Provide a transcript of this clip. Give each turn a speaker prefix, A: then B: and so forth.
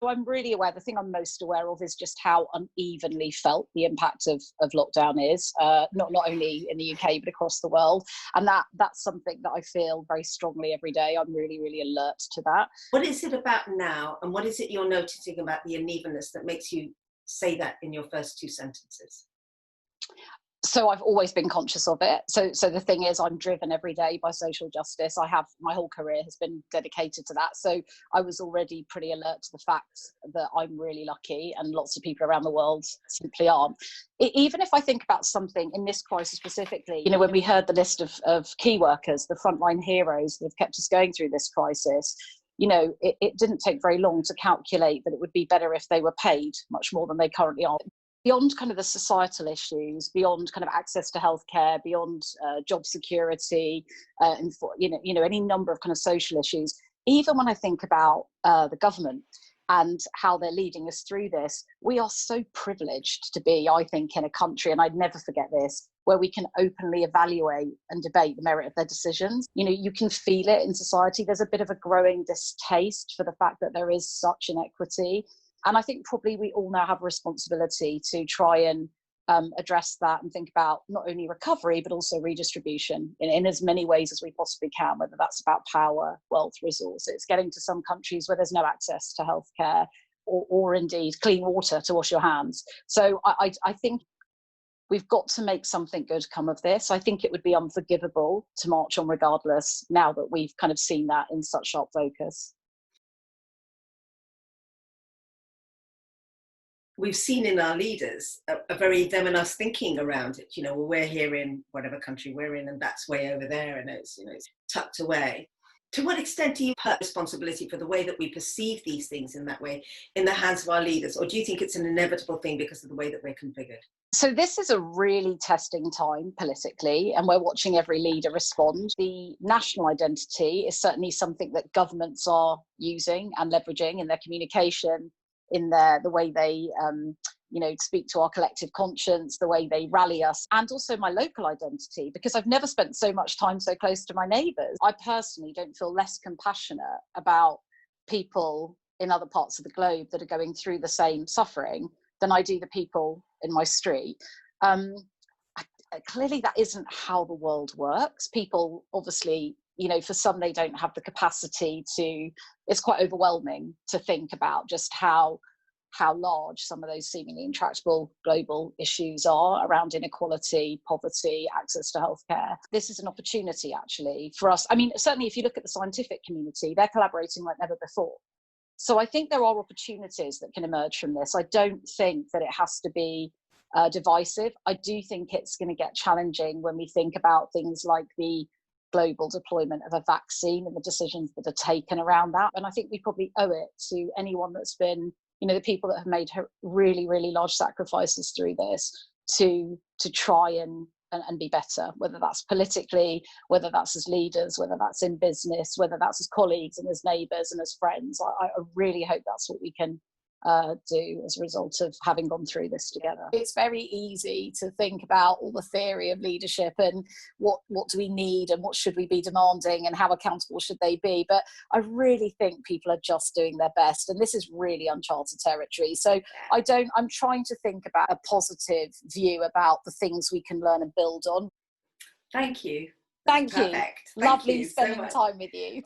A: I'm really aware, the thing I'm most aware of is just how unevenly felt the impact of lockdown is, not only in the UK, but across the world. And that's something that I feel very strongly every day. I'm really, really alert to that.
B: What is it about now, and what is it you're noticing about the unevenness that makes you say that in your first two sentences?
A: So I've always been conscious of it. So the thing is, I'm driven every day by social justice. My whole career has been dedicated to that. So I was already pretty alert to the fact that I'm really lucky, and lots of people around the world simply aren't. Even if I think about something in this crisis specifically, when we heard the list of key workers, the frontline heroes that have kept us going through this crisis, it didn't take very long to calculate that it would be better if they were paid much more than they currently are. Beyond kind of the societal issues, beyond kind of access to healthcare, beyond job security, and any number of kind of social issues. Even when I think about the government and how they're leading us through this, we are so privileged to be, I think, in a country, and I'd never forget this, where we can openly evaluate and debate the merit of their decisions. You can feel it in society. There's a bit of a growing distaste for the fact that there is such inequity. And I think probably we all now have a responsibility to try and address that and think about not only recovery, but also redistribution in as many ways as we possibly can, whether that's about power, wealth, resources, getting to some countries where there's no access to healthcare or indeed clean water to wash your hands. So I think we've got to make something good come of this. I think it would be unforgivable to march on regardless now that we've kind of seen that in such sharp focus.
B: We've seen in our leaders a very them and us thinking around it. Well, we're here in whatever country we're in, and that's way over there, and it's tucked away. To what extent do you put responsibility for the way that we perceive these things in that way in the hands of our leaders, or do you think it's an inevitable thing because of the way that we're configured?
A: So this is a really testing time politically, and we're watching every leader respond. The national identity is certainly something that governments are using and leveraging in their communication, in the way they speak to our collective conscience, the way they rally us, and also my local identity, because I've never spent so much time so close to my neighbours. I personally don't feel less compassionate about people in other parts of the globe that are going through the same suffering than I do the people in my street. Clearly that isn't how the world works. People obviously, for some, they don't have the capacity to, it's quite overwhelming to think about just how large some of those seemingly intractable global issues are around inequality, poverty, access to healthcare. This is an opportunity actually for us. I mean, certainly if you look at the scientific community, they're collaborating like never before. So I think there are opportunities that can emerge from this. I don't think that it has to be divisive. I do think it's going to get challenging when we think about things like the global deployment of a vaccine and the decisions that are taken around that. And I think we probably owe it to anyone that's been, the people that have made really, really large sacrifices through this to try and be better, whether that's politically, whether that's as leaders, whether that's in business, whether that's as colleagues and as neighbours and as friends. I really hope that's what we can do as a result of having gone through this together. It's very easy to think about all the theory of leadership and what do we need and what should we be demanding and how accountable should they be, but I really think people are just doing their best, and this is really uncharted territory. So I'm trying to think about a positive view about the things we can learn and build on.
B: Thank you.
A: Thank you.
B: Perfect.
A: Lovely spending time with you.